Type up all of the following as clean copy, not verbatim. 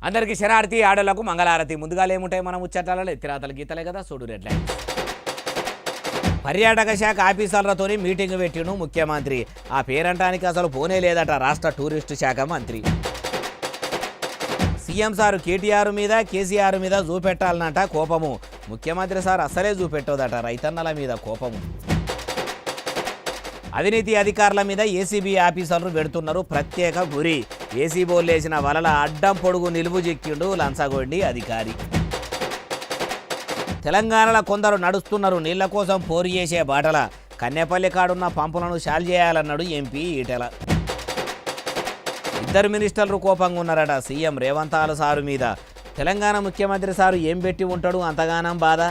అందరికీ శరారతి ఆడలకు మంగళారతి. ముందుగా ఏముంటాయి మనం ముచ్చటాలలో ఎత్తిరాతలు గీతలే కదా చూడు రెడ్ల. పర్యాటక శాఖ ఆఫీసర్లతో మీటింగ్ పెట్టిను ముఖ్యమంత్రి. ఆ పేరంటానికి అసలు పోనే లేదట రాష్ట్ర టూరిస్టు శాఖ మంత్రి. సీఎం సారు కేటీఆర్ మీద కేసీఆర్ మీద చూపెట్టాలన్నట కోపము. ముఖ్యమంత్రి సార్ అసలే చూపెట్టోదట రైతన్నల మీద కోపము. అవినీతి అధికారుల మీద ఏసీబీ ఆఫీసర్లు పెడుతున్నారు ప్రత్యేక గురి. ఏసీబోలు వేసిన వలల అడ్డం పొడుగు నిలువు చిక్కిండు లంచగొండి అధికారి. తెలంగాణలో కొందరు నడుస్తున్నారు నీళ్ల కోసం పోరు చేసే బాటల. కన్నెపల్లి కాడున్న పంపులను షాల్ చేయాలన్నాడు ఎంపీ ఈటెల. ఇద్దరు మినిస్టర్లు కోపంగా ఉన్నారట సీఎం రేవంత్ సారు మీద. తెలంగాణ ముఖ్యమంత్రి సారు ఏం పెట్టి ఉంటాడు అంతగానం బాధ.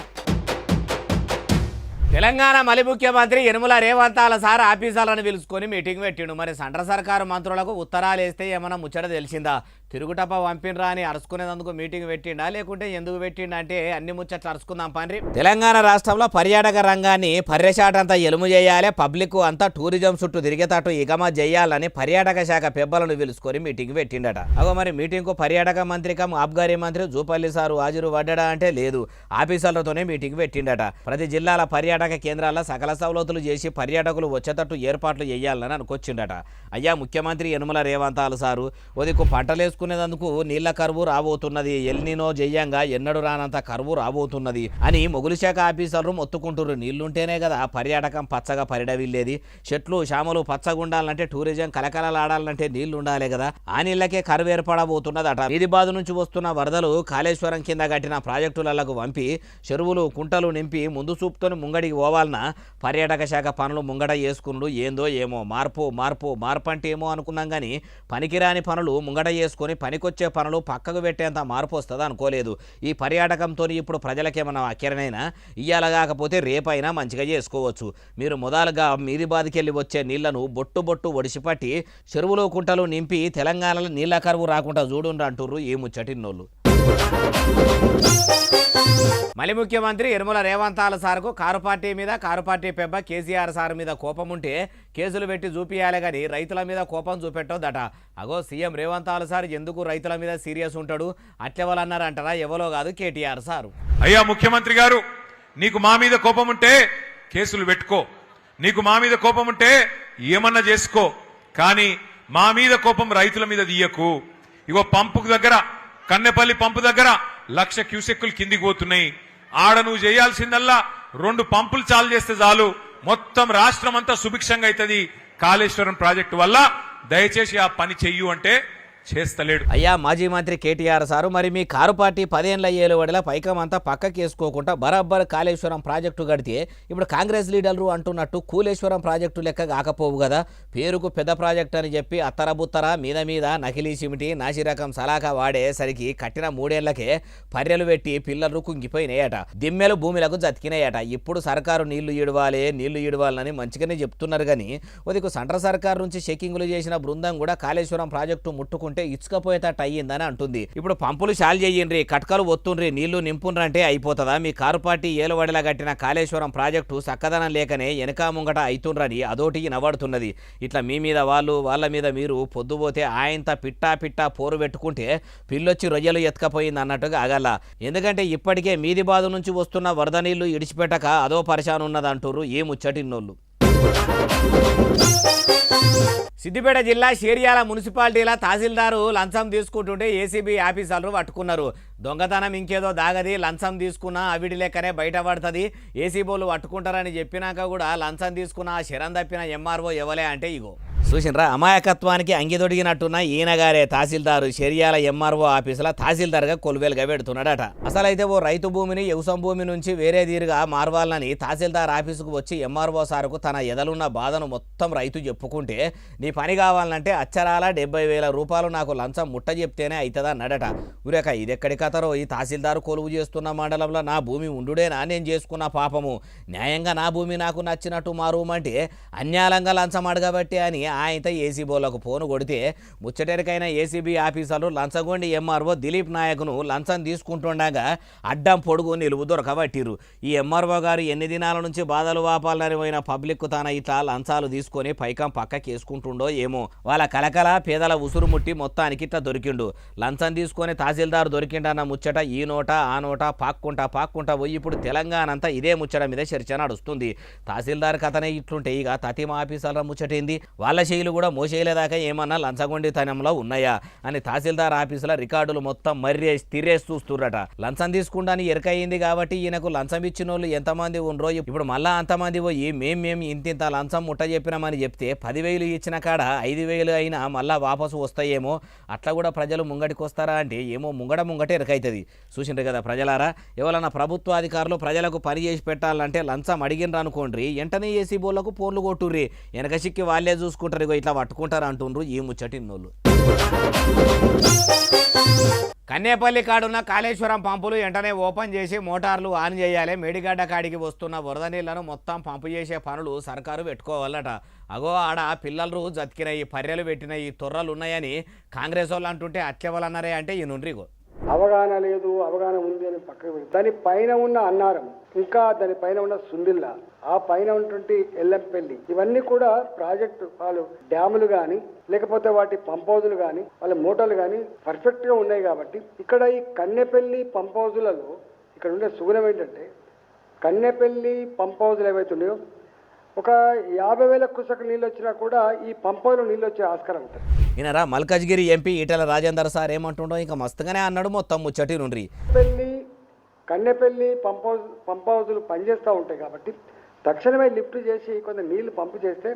తెలంగాణ మలి ముఖ్యమంత్రి యనుమల రేవంత్ సార్ ఆఫీసర్లను పిలుచుకొని మీటింగ్ పెట్టిండు. మరి సెంట్ర సర్కారు మంత్రులకు ఉత్తరాలు వేస్తే ఏమన్నా ముచ్చట తెలిసిందా? తిరుగుటప్ప పంపినరా అని అరుచుకునేందుకు మీటింగ్ పెట్టిండా లేకుంటే ఎందుకు పెట్టిండా అంటే అన్ని ముచ్చట్లు అరుచుకుందాం పండ్రి. తెలంగాణ రాష్ట్రంలో పర్యాటక రంగాన్ని పర్యశాటంతా ఎలుము చేయాలి, పబ్లిక్ అంతా టూరిజం చుట్టూ తిరిగేటట్టు ఇగమ చేయాలని పర్యాటక శాఖ పెబ్బలను పిలుచుకొని మీటింగ్ పెట్టిండట. అగో మరి మీటింగ్కు పర్యాటక మంత్రి కమ్ ఆబ్గారీ మంత్రి జూపల్లి సారు హాజరు పడ్డా అంటే లేదు, ఆఫీసర్లతోనే మీటింగ్ పెట్టిండట. ప్రతి జిల్లాల పర్యాటక కేంద్రాల్లో సకల సవలతులు చేసి పర్యాటకులు వచ్చేటట్టు ఏర్పాట్లు చేయాలని అనుకొచ్చిండట. అయ్యా ముఖ్యమంత్రి యనుమల రేవంత్ సారు ఒదికు పంటలేసుకునేందుకు నీళ్ల కరువు రాబోతున్నది, ఎల్నినో జయ్యంగా ఎన్నడు రానంత కరువు రాబోతున్నది అని మొగులు శాఖ ఆఫీసర్లు మొత్తుకుంటున్నారు. నీళ్లుంటేనే కదా పర్యాటకం పచ్చగా పరిడవిల్లేది. చెట్లు శామలు పచ్చగా ఉండాలంటే టూరిజం కలకలలాడాలంటే నీళ్లు ఉండాలి కదా. ఆ నీళ్లకే కరువు ఏర్పడబోతున్నదట. వీధిబాదు నుంచి వస్తున్న వరదలు కాళేశ్వరం కింద కట్టిన ప్రాజెక్టులకు వంపి చెరువులు కుంటలు నింపి ముందు చూపుతోని ముంగడికి పోవాలన్న పర్యాటక శాఖ పనులు ముంగట చేసుకున్నాడు. ఏందో ఏమో మార్పు మార్పు మార్పు అంటే ఏమో అనుకున్నాం కానీ పనికిరాని పనులు ముంగట చేసుకొని పనికొచ్చే పనులు పక్కకు పెట్టేంత మార్పు వస్తుంది అనుకోలేదు. ఈ పర్యాటకంతో ఇప్పుడు ప్రజలకేమన్నా అక్కరనైనా ఇయ్యాల కాకపోతే రేపైనా మంచిగా చేసుకోవచ్చు. మీరు మొదలుగా మీది బాదికెళ్ళి వచ్చే నీళ్లను బొట్టు బొట్టు ఒడిసిపట్టి చెరువులు కుంటలు నింపి తెలంగాణలో నీళ్ల కరువు రాకుండా చూడుండ్రు అంటుర్రు ఈ ముచ్చటిన్నోళ్ళు. మలి ముఖ్యమంత్రి యనుమల రేవంత్ సార్కు కారు పార్టీ మీద కారు పార్టీ పెబ్బ కేసీఆర్ సార్ మీద కోపం ఉంటే కేసులు పెట్టి చూపియాలి కానీ రైతుల మీద కోపం చూపెట్టొద్దట. అగో సీఎం రేవంత్ సార్ ఎందుకు రైతుల మీద సీరియస్ ఉంటాడు అట్లెవలన్నారంటారా? ఎవరో కాదు కేటీఆర్ సారు. అయ్యా ముఖ్యమంత్రి గారు, నీకు మా మీద కోపం ఉంటే కేసులు పెట్టుకో, నీకు మా మీద కోపం ఉంటే ఏమన్నా చేసుకో, కానీ మా మీద కోపం రైతుల మీద తీయకు. ఇగో పంపు దగ్గర కన్నెపల్లి పంపు దగ్గర 1,00,000 క్యూసెక్కులు కిందికి పోతున్నాయి. ఆడ నువ్వు చేయాల్సిందల్లా 2 పంపులు చాలు చేస్తే చాలు, మొత్తం రాష్ట్రం అంతా సుభిక్షంగా అవుతుంది. కాళేశ్వరం ప్రాజెక్టు వల్ల దయచేసి ఆ పని చెయ్యు అంటే చేస్తలేడు. అయ్యా మాజీ మంత్రి కేటీఆర్ సారు, మరి మీ కారు పార్టీ 10 ఏళ్ల ఏలువడిలా పైకమంతా పక్కకి వేసుకోకుండా బరాబర్ కాళేశ్వరం ప్రాజెక్టు కడితే ఇప్పుడు కాంగ్రెస్ లీడర్లు అంటున్నట్టు కూలేశ్వరం ప్రాజెక్టు లెక్క కాకపోవు కదా. పేరుకు పెద్ద ప్రాజెక్ట్ అని చెప్పి అత్తరబుత్తర మీద మీద నకిలీ సిమిటి నాసిరకం సలాకా వాడేసరికి కట్టిన 3 ఏళ్లకే పర్రెలు పెట్టి పిల్లలు కుంగిపోయినాయట, దిమ్మెలు భూమిలకు జతికినాయట. ఇప్పుడు సర్కారు నీళ్లు ఇడవాలని మంచిగానే చెప్తున్నారు కానీ ఉదికు సెంట్రల్ సర్కారు నుంచి చెక్కింగులు చేసిన బృందం కూడా కాళేశ్వరం ప్రాజెక్టు ముట్టుకుంటే ఇచ్చుకపోయేటట్టు అయ్యిందని అంటుంది. ఇప్పుడు పంపులు షాల్ చేయండి, కట్కలు ఒత్తుండ్రి, నీళ్లు నింపుండ్రంటే అయిపోతుందా? మీ కారు పార్టీ ఏలువడిలా కట్టిన కాళేశ్వరం ప్రాజెక్టు చక్కదనం లేకనే వెనక ముంగట అయితుండ్రని అదోటికి నవ్వాడుతున్నది. ఇట్లా మీ మీద వాళ్ళు వాళ్ళ మీద మీరు పొద్దుపోతే ఆయంత పిట్టా పిట్టా పోరు పెట్టుకుంటే పిల్లొచ్చి రొయ్యలు ఎత్తుకపోయింది అన్నట్టుగా ఆగల. ఎందుకంటే ఇప్పటికే మీది బాధ నుంచి వస్తున్న వరద నీళ్లు ఇడిచిపెట్టక అదో పరిశాన్ ఉన్నదంటూరు ఈ ముచ్చటిన్నోళ్ళు. సిద్దిపేట జిల్లా షేర్యాల మున్సిపాలిటీల తహసీల్దారు లంచం తీసుకుంటుంటే ఏసీబీ ఆఫీసర్లు పట్టుకున్నారు. దొంగతనం ఇంకేదో దాగది, లంచం తీసుకున్నా అవిడి లెక్కనే బయటపడుతుంది. ఏసీబోలు పట్టుకుంటారని చెప్పినాక కూడా లంచం తీసుకున్న శరం తప్పిన ఎంఆర్ఓ ఎవలే అంటే ఇగో చూసినరా, అమాయకత్వానికి అంగిదొడిగినట్టున్న ఈయనగారే తహసీల్దారు షేర్యాల ఎంఆర్ఓ ఆఫీసులో తహసీల్దార్గా కొలువేలుగా పెడుతున్నాడట. అసలైతే ఓ రైతు భూమిని వ్యవసాయ భూమి నుంచి వేరే తీరుగా మార్వాలని తహసీల్దార్ ఆఫీసుకు వచ్చి ఎంఆర్ఓ సారుకు తన ఎదలున్న బాధను మొత్తం రైతు చెప్పుకుంటే నీ పని కావాలంటే అచ్చరాల 70,000 రూపాయలు నాకు లంచం ముట్ట చెప్తేనే అవుతుంది అన్నాడట. ఊరేక ఇదెక్కడి కథరో, ఈ తహసీల్దారు కొలువు చేస్తున్న మండలంలో నా భూమి ఉండుడేనా నేను చేసుకున్న పాపము, న్యాయంగా నా భూమి నాకు నచ్చినట్టు మారుమంటే అన్యాయంగా లంచం అడగబట్టి అని ఇంత ఏసీబోలకు ఫోను కొడితే ముచ్చటెరికైన ఏసీబీ ఆఫీసర్లు లంచగొండి ఎంఆర్ఓ దిలీప్ నాయక్ను లంచం తీసుకుంటుండగా అడ్డం పొడుగు నిలువు దొరకబట్టిరు. ఈ ఎంఆర్ఓ గారు ఎన్ని దినాల నుంచి బాధలు వాపాలని పోయిన పబ్లిక్ తన ఇట్లా లంచాలు తీసుకొని పైకం పక్కకేసుకుంటుండో ఏమో. వాళ్ళ కలకల పేదల ఉసురు ముట్టి మొత్తానికి ఇట్లా దొరికిండు. లంచం తీసుకొని తహసీల్దార్ దొరికిండన్న ముచ్చట ఈ నోట ఆ నోట పాక్కుంటా పోయి ఇప్పుడు తెలంగాణ అంతా ఇదే ముచ్చట మీద చర్చ నడుస్తుంది. తహసీల్దార్ కథనే ఇట్లుంటే ఇక తతిమ ఆఫీసర్ల ముచ్చటేంది? వాళ్ళ శైలు కూడా మోసేయలేదాకా ఏమన్నా లంచగొండితనంలో ఉన్నాయా అని తహసీల్దార్ ఆఫీసుల రికార్డులు మొత్తం మర్రేసి తిరేసి చూస్తుర్రట. లంచం తీసుకుంటాని ఎరకయింది కాబట్టి ఈయనకు లంచం ఇచ్చిన వాళ్ళు ఎంతమంది ఉండ్రో ఇప్పుడు మళ్ళా అంతమంది పోయి మేం ఇంతింత లంచం ముట్ట చెప్పినామని చెప్తే 10,000 ఇచ్చిన కాడ 5,000 అయినా మళ్ళా వాపసు వస్తాయేమో. అట్లా కూడా ప్రజలు ముంగటికి వస్తారా అంటే ఏమో ముంగటే ఎరకైతుంది. చూసిండ్రు కదా ప్రజలారా, ఎవరన్నా ప్రభుత్వ అధికారులు ప్రజలకు పని చేసి పెట్టాలంటే లంచం అడిగినరు అనుకోండి వెంటనే ఏసీబోళ్లకు ఫోన్లు కొట్టుర్రి, వెనక సిక్కి వాళ్ళే చూసుకుంటారు, ఇగో ఇట్లా పట్టుకుంటారు అంటుండ్రు ఈ ముచ్చటిన్నోళ్ళు. కన్నేపల్లి కాడున్న కాళేశ్వరం పంపులు వెంటనే ఓపెన్ చేసి మోటార్లు ఆన్ చేయాలి. మేడిగడ్డ కాడికి వస్తున్న వరద నీళ్లను మొత్తం పంపు చేసే పనులు సర్కారు పెట్టుకోవాలట. అగో ఆడ పిల్లలు జతికినాయి, పర్రెలు పెట్టినాయి, తొర్రలు ఉన్నాయని కాంగ్రెస్ వాళ్ళు అంటుంటే అట్లెవలన్నారే అంటే ఈ నుండ్రిగో అవగాహన లేదు, అవగాహన ఉంది అని పక్కకు పెట్టి దాని పైన ఉన్న అన్నారం, ఇంకా దాని పైన ఉన్న సుందిల్లా, ఆ పైన ఉన్నటువంటి ఎల్లంపల్లి, ఇవన్నీ కూడా ప్రాజెక్టు వాళ్ళు డ్యాములు కానీ లేకపోతే వాటి పంప్ హౌజులు కానీ వాళ్ళ మోటార్లు కానీ పర్ఫెక్ట్ గా ఉన్నాయి. కాబట్టి ఇక్కడ ఈ కన్నెపల్లి పంప్ హౌజులలో ఇక్కడ ఉండే సుగుణం ఏంటంటే కన్నెపల్లి పంప్ హౌజులు ఏవైతే ఉన్నాయో ఒక 50,000 కుసక నీళ్ళు వచ్చినా కూడా ఈ పంప్ హౌజ్లో నీళ్ళు వచ్చే ఆస్కారం ఉంటుంది. ఈయనరా మల్కాజ్గిరి ఎంపీ ఈటెల రాజేందర్ సార్ ఏమంటుండో ఇంకా మస్తుగానే అన్నాడు. మొత్తం ముచ్చటి నుండ్రి కన్నెపల్లి పంప్ హౌజులు పనిచేస్తూ ఉంటాయి కాబట్టి తక్షణమే లిఫ్ట్ చేసి కొంత నీళ్లు పంపు చేస్తే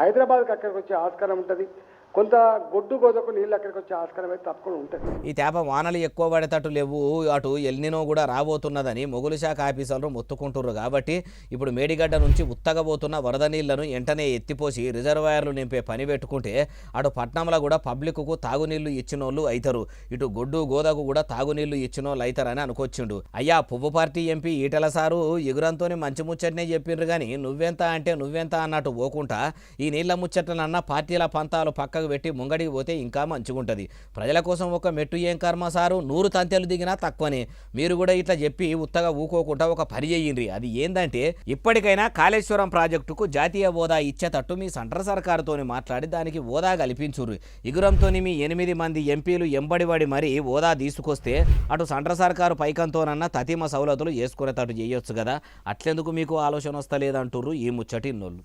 హైదరాబాద్కి అక్కడికి వచ్చే ఆస్కారం ఉంటుంది. కొంత గొడ్డు గోదకు నీళ్ళు అక్కడికి వచ్చే ఆస్కారం అయితే తప్పకుండా ఉంటుంది. ఈ తేప వానలు ఎక్కువ పడేటట్టు లేవు, అటు ఎల్నినో కూడా రాబోతున్నదని మొగులు శాఖ ఆఫీసర్లు మొత్తుకుంటున్నారు. కాబట్టి ఇప్పుడు మేడిగడ్డ నుంచి ఉత్తగబోతున్న వరద నీళ్లను వెంటనే ఎత్తిపోసి రిజర్వాయర్లు నింపే పని పెట్టుకుంటే అటు పట్నంలో కూడా పబ్లిక్కు తాగునీళ్లు ఇచ్చినోళ్ళు అవుతారు, ఇటు గొడ్డు గోదకు కూడా తాగునీళ్లు ఇచ్చినోళ్ళు అవుతారని అనుకొచ్చిండు. అయ్యా పువ్వు పార్టీ ఎంపీ ఈటెల సారు ఎగురంతోనే మంచి ముచ్చటనే చెప్పిండ్రు కానీ నువ్వెంత అంటే నువ్వెంత అన్నట్టు పోకుండా ఈ నీళ్ల ముచ్చట్లనన్నా పార్టీల పంతాలు పక్క పెట్టి ముంగడికి పోతే ఇంకా మంచిగుంటది. ప్రజల కోసం ఒక మెట్టు ఏం కర్మ సారు, 100 తంతెలు దిగినా తక్కువనే. మీరు కూడా ఇట్లా చెప్పి ఉత్తగా ఊకోకుండా ఒక పని చేయండి. అది ఏందంటే ఇప్పటికైనా కాళేశ్వరం ప్రాజెక్టుకు జాతీయ హోదా ఇచ్చేటట్టు మీ సెంట్రల్ సర్కారుతోని మాట్లాడి దానికి హోదా కల్పించుర్రు. ఇగురంతో మీ 8 మంది ఎంపీలు ఎంబడిబడి మరి హోదా తీసుకొస్తే అటు సెంట్రల్ సర్కారు పైకంతోనన్నా తతిమ సౌలతులు చేసుకునేటట్టు చేయొచ్చు కదా. అట్లెందుకు మీకు ఆలోచన వస్తలేదంటుర్రు ఈ ముచ్చటిన్నోళ్ళు.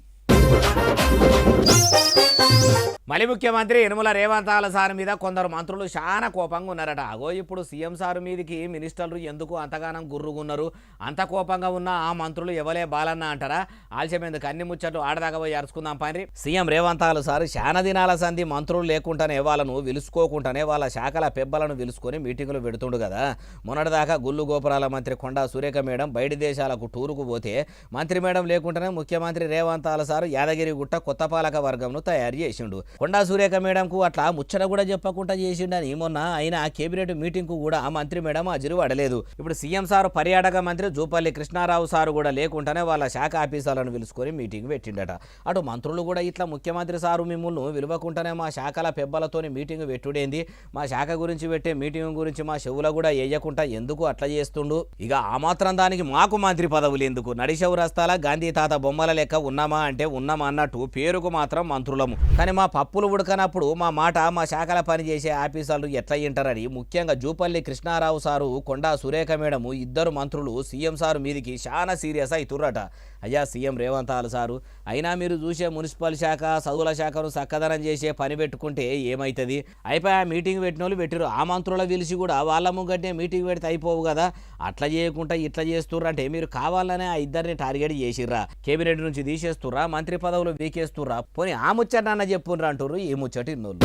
మళ్ళీ ముఖ్యమంత్రి యనమల రేవంత్ సార్ మీద కొందరు మంత్రులు చాలా కోపంగా ఉన్నారట. అగో ఇప్పుడు సీఎం సార్ మీదకి మినిస్టర్లు ఎందుకు అంతగానం గుర్రుగున్నారు? అంత కోపంగా ఉన్న ఆ మంత్రులు ఎవలే బాలన్న అంటారా? ఆలస్యం ఎందుకు, అన్ని ముచ్చట్లు ఆడదాకా పోయి అరుచుకుందాం పని. సీఎం రేవంత్ సార్ చాలా దినాల సంధి మంత్రులు లేకుండానే వాళ్ళను విలుసుకోకుండానే వాళ్ళ శాఖల పెబ్బలను విలుసుకొని మీటింగులు పెడుతుండు కదా. మొన్నటిదాకా గుళ్ళు గోపురాల మంత్రి కొండా సురేఖ మేడం బయటి దేశాలకు టూరుకు పోతే మంత్రి మేడం లేకుండానే ముఖ్యమంత్రి రేవంత్ సార్ యాదగిరి గుట్ట కొత్త పాలక వర్గంను తయారు చేసిండు. కొండా సురేఖ మేడంకు అట్లా ముచ్చట కూడా చెప్పకుండా చేసిండని మొన్న ఆయన కేబినెట్ మీటింగ్ కు కూడా మంత్రి మేడం హాజరు పడలేదు. ఇప్పుడు సీఎం సారు పర్యాటక మంత్రి జూపల్లి కృష్ణారావు సారు కూడా లేకుండానే వాళ్ళ శాఖ ఆఫీసర్లను పిలుచుకొని మీటింగ్ పెట్టిండట. అటు మంత్రులు కూడా ఇట్లా ముఖ్యమంత్రి సారు మిమ్మల్ని విలువకుండానే మా శాఖల పెబ్బలతోని మీటింగ్ పెట్టుడేంది, మా శాఖ గురించి పెట్టే మీటింగ్ గురించి మా చెవుల కూడా వేయకుండా ఎందుకు అట్లా చేస్తుండు? ఇక ఆ మాత్రం దానికి మాకు మంత్రి పదవులు ఎందుకు? నడిశవు రస్తాల గాంధీ తాత బొమ్మల లెక్క ఉన్నామా అంటే ఉన్నామా అన్నట్టు పేరుకు మాత్రం మంత్రులము, కానీ మా పప్పులు ఉడకనప్పుడు మా మాట మా శాఖల పనిచేసే ఆఫీసర్లు ఎట్లా వింటారని ముఖ్యంగా జూపల్లి కృష్ణారావు సారు కొండా సురేఖ మేడము ఇద్దరు మంత్రులు సీఎం సారు మీదికి చాలా సీరియస్ అవుతుర్రట. అయ్యా సీఎం రేవంత్ సారు, అయినా మీరు చూసే మున్సిపల్ శాఖ చదువుల శాఖను చక్కదనం చేసే పని పెట్టుకుంటే ఏమవుతుంది? అయిపోయి ఆ మీటింగ్ పెట్టిన వాళ్ళు పెట్టిరు, ఆ మంత్రుల పిలిచి కూడా వాళ్ళ ముంగట్నే మీటింగ్ పెడితే అయిపోవు కదా. అట్లా చేయకుండా ఇట్లా చేస్తుర్రు అంటే మీరు కావాలనే ఆ ఇద్దరిని టార్గెట్ చేసిర్రా? కేబినెట్ నుంచి తీసేస్తుర్రా? మంత్రి పదవులు వీకేస్తుర్రా? పోనీ ఆ ముచ్చటన్న చెప్పుర్రా అంటుర్రు ఈ ముచ్చటి నోళ్ళు.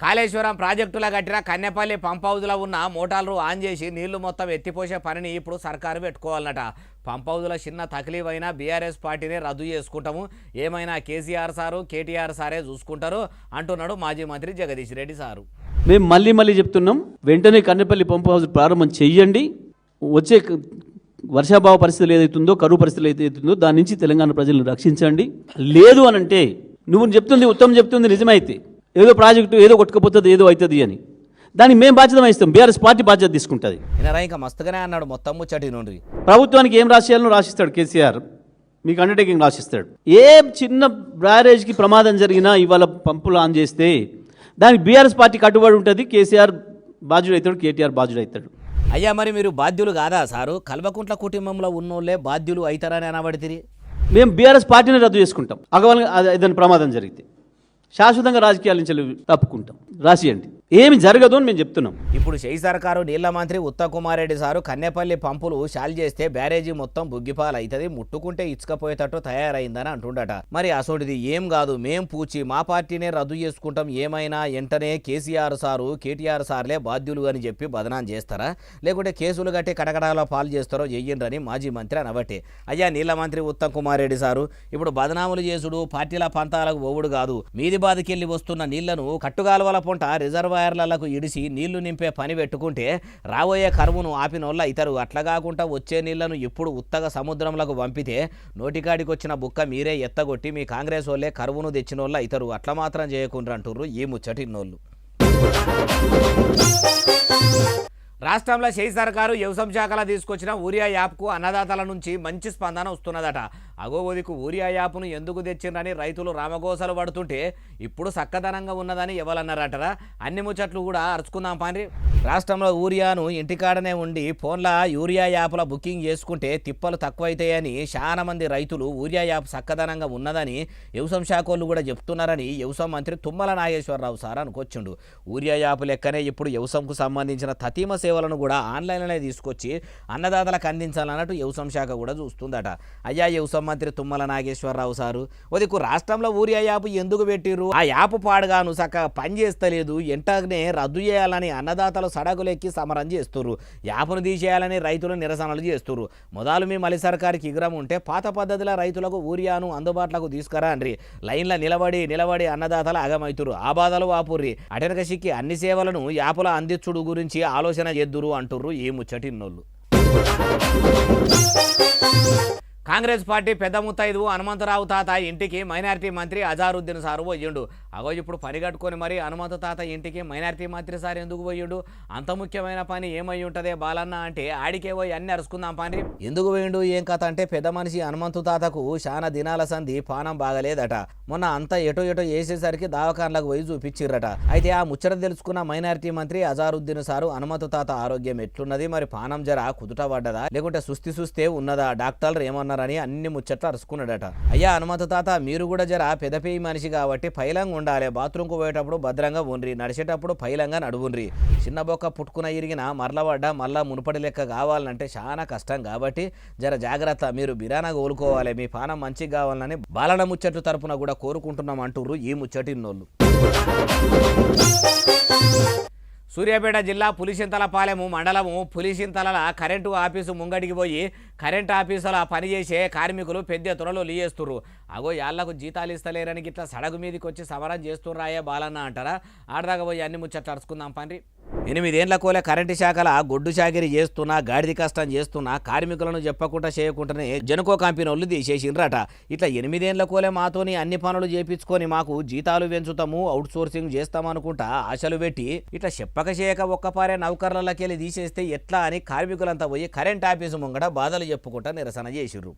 కాళేశ్వరం ప్రాజెక్టుల కట్టిన కన్నెపల్లి పంప్ హౌజ్లో ఉన్న మోటార్లు ఆన్ చేసి నీళ్లు మొత్తం ఎత్తిపోసే పనిని ఇప్పుడు సర్కారు పెట్టుకోవాలన్నట. పంప్ హౌజ్లో చిన్న తక్లీఫ్ అయినా బీఆర్ఎస్ పార్టీనే రద్దు చేసుకుంటాము, ఏమైనా కేసీఆర్ సారు కేటీఆర్ సారే చూసుకుంటారు అంటున్నాడు మాజీ మంత్రి జగదీష్ రెడ్డి సారు. మేము మళ్ళీ చెప్తున్నాం, వెంటనే కన్నెపల్లి పంప్ హౌజ్ ప్రారంభం చెయ్యండి. వచ్చే వర్షాభావ పరిస్థితులు ఏదైతుందో, కరువు పరిస్థితులు ఏదైతుందో దాని నుంచి తెలంగాణ ప్రజలను రక్షించండి. లేదు అని అంటే నువ్వు చెప్తుంది, ఉత్తమం చెప్తుంది నిజమైతే ఏదో ప్రాజెక్టు ఏదో కొట్టుకపోతుంది ఏదో అవుతుంది అని దానికి మేము బాధ్యత వహిస్తాం. బీఆర్ఎస్ పార్టీ బాధ్యత తీసుకుంటుంది. ఈయన ఇంకా మస్తుగానే అన్నాడు మొత్తం ముచ్చటి నుండి. ప్రభుత్వానికి ఏం రాసేయాలో రాసిస్తాడు కేసీఆర్, మీకు అండర్టేకింగ్ రాసిస్తాడు. ఏ చిన్న బ్యారేజ్కి ప్రమాదం జరిగినా ఇవాళ పంపులు ఆన్ చేస్తే దానికి బీఆర్ఎస్ పార్టీ కట్టుబడి ఉంటుంది. కేసీఆర్ బాధ్యుడు అవుతాడు, కేటీఆర్ బాధ్యుడు అవుతాడు. అయ్యా మరి మీరు బాధ్యులు కాదా సారు? కల్వకుంట్ల కుటుంబంలో ఉన్నోళ్ళే బాధ్యులు అవుతారని అనబడితిరి. మేము బీఆర్ఎస్ పార్టీని రద్దు చేసుకుంటాం. ఏదైనా ప్రమాదం జరిగితే శాశ్వతంగా రాజకీయాల నుంచి తప్పుకుంటాం. రాసియండి, ఏమి జరగదు అని మేము చెప్తున్నాం. ఇప్పుడు షెయి సర్కారు నీళ్ల మంత్రి ఉత్తమ్ కుమార్ రెడ్డి సారు కన్నెపల్లి పంపులు షాల్ చేస్తే బ్యారేజీ మొత్తం బుగ్గిపాలు అవుతుంది, ముట్టుకుంటే ఇచ్చుకపోయేటట్టు తయారైందని అంటుండట. మరి అసోటిది ఏం కాదు, మేం పూచి మా పార్టీనే రద్దు చేసుకుంటాం, ఏమైనా వెంటనే కేసీఆర్ సారు కేటీఆర్ సార్లే బాధ్యులు అని చెప్పి బదనాం చేస్తారా, లేకుంటే కేసులు కట్టి కటకటాల పాలు చేస్తారో చెయ్యండి మాజీ మంత్రి అనబట్టే. అయ్యా నీళ్ల మంత్రి ఉత్తమ్ కుమార్ రెడ్డి సారు, ఇప్పుడు బదనాములు చేసుడు పార్టీల పంతాలకు పోవుడు కాదు, మీది బాధకెళ్ళి వస్తున్న నీళ్లను కట్టుగాలువల పొంట రిజర్వాయర్లకు ఇడిసి నీళ్లు నింపే పని పెట్టుకుంటే రాబోయే కరువును ఆపినోళ్ళ ఇతరు. అట్లా కాకుండా వచ్చే నీళ్లను ఇప్పుడు ఉత్తగా సముద్రంలోకి పంపితే నోటికాడికి వచ్చిన బుక్క మీరే ఎత్తగొట్టి మీ కాంగ్రెస్ వాళ్ళే కరువును తెచ్చినోళ్ళ ఇతరు. అట్లా మాత్రం చేయకుండా అంటుర్రు ఈ ముచ్చటిన్నోళ్ళు. రాష్ట్రంలో షెయి సర్కారు వ్యవసాయ శాఖలో తీసుకొచ్చిన ఊరియా యాప్కు అన్నదాతల నుంచి మంచి స్పందన వస్తున్నదట. అగోగోదికు ఊరియా యాప్ను ఎందుకు తెచ్చిండ్రని రైతులు రామగోసలు పడుతుంటే ఇప్పుడు చక్కదనంగా ఉన్నదని ఎవరన్నారటరా. అన్ని ముచ్చట్లు కూడా అరుచుకుందాం పాండ్రి. రాష్ట్రంలో ఊరియాను ఇంటికాడనే ఉండి ఫోన్ల యూరియా యాప్ల బుకింగ్ చేసుకుంటే తిప్పలు తక్కువైతాయని చాలా మంది రైతులు ఊరియా యాప్ చక్కదనంగా ఉన్నదని వ్యవసాయ శాఖ వాళ్ళు కూడా చెప్తున్నారని వ్యవసాయ మంత్రి తుమ్మల నాగేశ్వరరావు సార్ అనుకొచ్చిండు. ఊరియా యాప్ లెక్కనే ఇప్పుడు వ్యవసాయంకు సంబంధించిన తతీమ సేవలను కూడా ఆన్లైన్లోనే తీసుకొచ్చి అన్నదాతలకు అందించాలన్నట్టు వ్యవసాయ శాఖ కూడా చూస్తుందట. అయ్యా వ్యవసాయ మంత్రి తుమ్మల నాగేశ్వరరావు సారు, ఒదికు రాష్ట్రంలో ఊరియా యాప్ ఎందుకు పెట్టిర్రు? ఆ యాప్ పాడుగాను చక్కగా పనిచేస్తలేదు, ఎంటనే రద్దు చేయాలని అన్నదాతలు సడకులెక్కి సమరం చేస్తుర్రు. యాప్ను తీసేయాలని రైతులు నిరసనలు చేస్తుర్రు. మొదలు మీ మలి సర్కారుకి ఇగ్రం ఉంటే పాత పద్ధతిలో రైతులకు ఊరియాను అందుబాటులోకి తీసుకురా అండ్రి. లైన్లో నిలబడి అన్నదాతలు అగమైతురు. ఆ బాధలు వాపుర్రి. అటెనక సిక్కి అన్ని సేవలను యాప్ల అందించుడు గురించి ఆలోచన చేద్దురు అంటుర్రు ఈ ముచ్చటిన్నోళ్ళు. కాంగ్రెస్ పార్టీ పెద్ద ముత్తైదు హనుమంతరావు తాత ఇంటికి మైనారిటీ మంత్రి అజారుద్దీన్ సారు పోయిండు. అగో ఇప్పుడు పని కట్టుకొని మరి హనుమంత తాత ఇంటికి మైనారిటీ మంత్రి సార్ ఎందుకు పోయిండు? అంత ముఖ్యమైన పని ఏమై ఉంటుందే బాలన్న అంటే ఆడికే పోయి అన్ని అరుచుకుందాం పని. ఎందుకు పోయిండు ఏం కథ అంటే పెద్ద మనిషి హనుమంతు తాతకు చాలా దినాల సంధి పానం బాగలేదట. మొన్న అంతా ఎటో వేసేసరికి దావకాన్లకు పోయి చూపించిర్రట. అయితే ఆ ముచ్చట తెలుసుకున్న మైనారిటీ మంత్రి అజారుద్దీన్ సారు హనుమంతు తాత ఆరోగ్యం ఎట్లున్నది, మరి పానం జర కుదుట పడ్డదా లేకుంటే సుస్తే ఉన్నదా, డాక్టర్లు ఏమన్నారని అన్ని ముచ్చట్లు అరుచుకున్నాడట. అయ్యా హనుమంతు తాత, మీరు కూడా జర పెదపేయి మనిషి కాబట్టి పైలంగా ఉండాలి. బాత్రూంకు పోయేటప్పుడు భద్రంగా ఉండ్రి, నడిచేటప్పుడు పైలంగా నడువుండ్రి. చిన్న బొక్క పుట్టుకున్న ఇరిగిన మరలబడ్డ మళ్ళా మునుపటి లెక్క కావాలంటే చాలా కష్టం కాబట్టి జర జాగ్రత్త, మీరు బిరానా కోలుకోవాలి, మీ పానం మంచిగా కావాలని బాలన ముచ్చట్లు తరపున కూడా కోరుకుంటున్నాం అంటుర్రు ఈ ముచ్చటిన్నోళ్ళు. సూర్యాపేట జిల్లా పులిచింతలపాలెము మండలము పులిచింతల కరెంటు ఆఫీసు ముంగడికి పోయి కరెంటు ఆఫీసులో పనిచేసే కార్మికులు పెద్ద ఎత్తునలో లీయేస్తుర్రు. అగో యాళ్లకు జీతాలు ఇస్తలేరని గిట్లా సడగు మీదకి వచ్చి సమరం చేస్తుర్రాయే బాలన్న అంటారా. ఆడదాకా పోయి అన్ని ముచ్చట్లు అరుచుకుందాం పండ్రి. 8 ఏళ్ల కోలే కరెంటు శాఖల గొడ్డు చాకిరి చేస్తున్నా, గాడిది కష్టం చేస్తున్నా కార్మికులను చెప్పకుండా చేయకుండానే జనుకో కంపెనీ వాళ్ళు తీసేసిండ్రట. ఇట్లా 8 ఏళ్ల కోలే మాతోని అన్ని పనులు చేపించుకొని మాకు జీతాలు పెంచుతాము, అవుట్ సోర్సింగ్ చేస్తామనుకుంటా ఆశలు పెట్టి ఇట్లా చెప్పక చేయక ఒక్కపారే నౌకర్లకెళ్ళి తీసేస్తే ఎట్లా అని కార్మికులంతా పోయి కరెంట్ ఆఫీసు ముంగట బాధలు చెప్పుకుంటా నిరసన చేసిర్రు.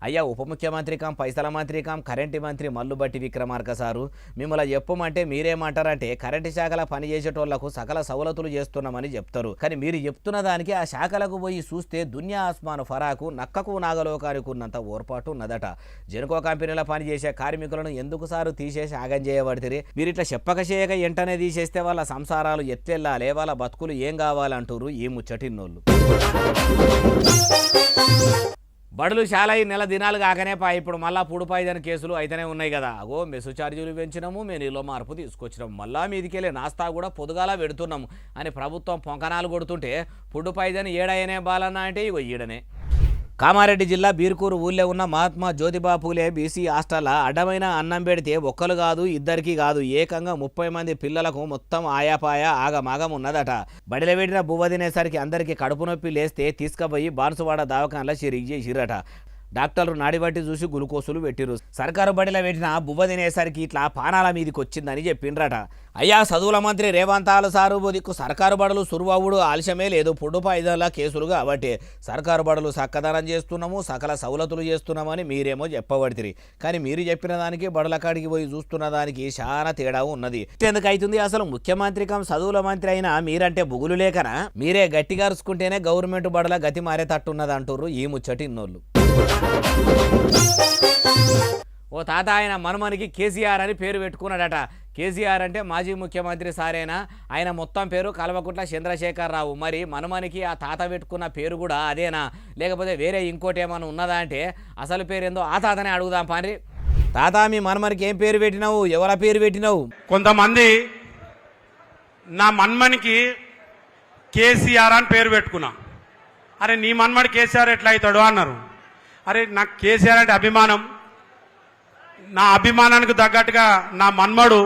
అయ్యా ఉప ముఖ్యమంత్రి కాం పైసల మంత్రి కాం కరెంటు మంత్రి మల్లుబట్టి విక్రమార్క సారు, మిమ్మల్ని చెప్పమంటే మీరేమంటారంటే కరెంటు శాఖల పని చేసేటోళ్లకు సకల సవలతులు చేస్తున్నామని చెప్తారు. కానీ మీరు చెప్తున్న దానికి ఆ శాఖలకు పోయి చూస్తే దునియా ఆస్మాను ఫరాకు నక్కకు నాగలోకానికి ఉన్నంత ఓర్పాటు ఉన్నదట. జెన్కో కంపెనీల పనిచేసే కార్మికులను ఎందుకు సారు తీసేసి ఆగం చేయబడితే? మీరు ఇట్లా చెప్పక చేయక వెంటనే తీసేస్తే వాళ్ళ సంసారాలు ఎత్తెళ్ళాలి, వాళ్ళ బతుకులు ఏం కావాలంటారు ఈ ముచ్చటిన్నోళ్ళు. బడులు చాలా నెల దినాలు కాకనే ఇప్పుడు మళ్ళీ పుడుపాయిదని కేసులు అయితేనే ఉన్నాయి కదా. అగో మెస్సు ఛార్జీలు పెంచినాము, మెనూలో మార్పు తీసుకొచ్చినాము, మళ్ళా మీదికెళ్ళి నాస్తా కూడా పొదుగాల పెడుతున్నాము అని ప్రభుత్వం పొంకనాలు కొడుతుంటే పుడుపాయిదని ఏడైనే బాలన్నా అంటే ఇగో ఈడనే. కామారెడ్డి జిల్లా బీర్కూరు ఊళ్ళో ఉన్న మహాత్మా జ్యోతిబా పూలే బీసీ హాస్టల్ అడ్డమైన అన్నం పెడితే ఒక్కరు కాదు ఇద్దరికి కాదు ఏకంగా 30 మంది పిల్లలకు మొత్తం ఆయాపాయ ఆగమాగం ఉన్నదట. బడిలో పెట్టిన బువ్వ తినేసరికి అందరికీ కడుపు నొప్పి లేస్తే తీసుకుపోయి బాన్సువాడ దవాఖానలో చిరిగి చేసిరట. డాక్టర్లు నాడిబట్టి చూసి గ్లూకోసులు పెట్టిరు. సర్కారు బడిలో పెట్టిన బువ్వ తినేసరికి ఇట్లా పానాల మీదకి వచ్చిందని చెప్పిండ్రట. అయ్యా చదువుల మంత్రి రేవంతాలు సారు దిక్కు సర్కారు బడులు సురువవుడు ఆలస్యమే లేదు. పొడుపు 5 కేసులు కాబట్టి సర్కారు బడులు చక్కదనం చేస్తున్నాము, సకల సౌలతులు చేస్తున్నామని మీరేమో చెప్పబడితిరి. కానీ మీరు చెప్పిన దానికి బడుల కాడికి పోయి చూస్తున్న దానికి చాలా తేడా ఉన్నది. ఎందుకు అవుతుంది అసలు? ముఖ్యమంత్రి కం చదువుల మంత్రి అయినా మీరంటే బుగులు లేకనా? మీరే గట్టిగా అరుచుకుంటేనే గవర్నమెంట్ బడుల గతి మారేటట్టున్నది అంటుర్రు ఈ ముచ్చటి ఇన్నోళ్ళు. ఓ తాత ఆయన మనమనికి కేసీఆర్ అని పేరు పెట్టుకున్నాడట. కేసీఆర్ అంటే మాజీ ముఖ్యమంత్రి సారేనా? ఆయన మొత్తం పేరు కల్వకుంట్ల చంద్రశేఖరరావు. మరి మనమనికి ఆ తాత పెట్టుకున్న పేరు కూడా అదేనా, లేకపోతే వేరే ఇంకోటి ఏమైనా ఉన్నదా అంటే అసలు పేరేందో ఆ తాతనే అడుగుదాం పాని. తాత మీ మనమనికి ఏం పేరు పెట్టినావు? ఎవరి పేరు పెట్టినావు? కొంతమంది నా మన్మనికి కేసీఆర్ అని పేరు పెట్టుకున్నా. అరే నీ మన్మడి కేసీఆర్ ఎట్లా అవుతాడు అన్నారు. అరే నాకు కేసీఆర్ అంటే అభిమానం. నా అభిమానానికి తగ్గట్టుగా నా మన్మడు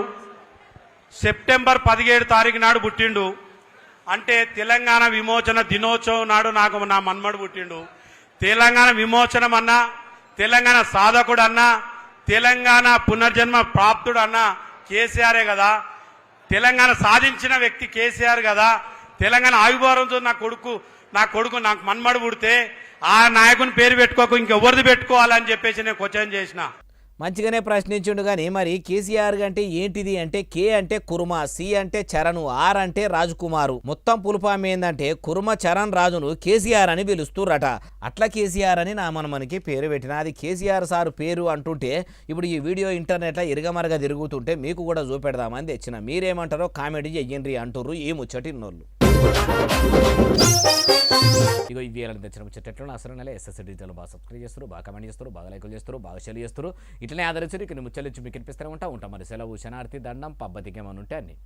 సెప్టెంబర్ 17 తారీఖు నాడు పుట్టిండు. అంటే తెలంగాణ విమోచన దినోత్సవం నాడు నాకు నా మన్మడు పుట్టిండు. తెలంగాణ విమోచనం అన్నా, తెలంగాణ సాధకుడు అన్నా, తెలంగాణ పునర్జన్మ ప్రాప్తుడు అన్నా కేసీఆరే కదా. తెలంగాణ సాధించిన వ్యక్తి కేసీఆర్ కదా. తెలంగాణ ఆవిర్భావంతో నా కొడుకు నాకు మన్మడు పుడితే ఆ నాయకుని పేరు పెట్టుకోకు ఇంకెవరిది పెట్టుకోవాలని చెప్పేసి నేను క్వశ్చన్ చేసిన. మంచిగానే ప్రశ్నించుండు. కానీ మరి కేసీఆర్ అంటే ఏంటిది అంటే కే అంటే కుర్మ, సి అంటే చరణ్, ఆర్ అంటే రాజ్ కుమారు. మొత్తం పులుపామి ఏందంటే కుర్మ చరణ్ రాజును కేసీఆర్ అని పిలుస్తురట. అట్లా కేసీఆర్ అని నా మనకి పేరు పెట్టిన. అది కేసీఆర్ సారు పేరు అంటుంటే ఇప్పుడు ఈ వీడియో ఇంటర్నెట్లో ఇరగమరగా తిరుగుతుంటే మీకు కూడా చూపెడదామని తెచ్చిన. మీరేమంటారో కామెడీ చెయ్యండి అంటుర్రు ఈ ముచ్చటి ఇన్నోళ్ళు. ఇగో ఈ వీళ్ళని తెచ్చిన ముచ్చట్లు అసలు నెల ఎస్ఎస్సీ డిజిటల్ బాగా సబ్స్క్రైబ్ చేస్తారు, బాగా కమెంట్ చేస్తారు, బాగా లైకులు చేస్తారు, బాగా షేర్ చేస్తారు. ఇట్లనే ఆదరించారు. ఇక్కడ ముచ్చలు ఇచ్చి మీకు వినిపిస్తూనే ఉంటాం. మరి సెలవు శనార్థి దండం పబ్బతికేమని ఉంటే అన్ని.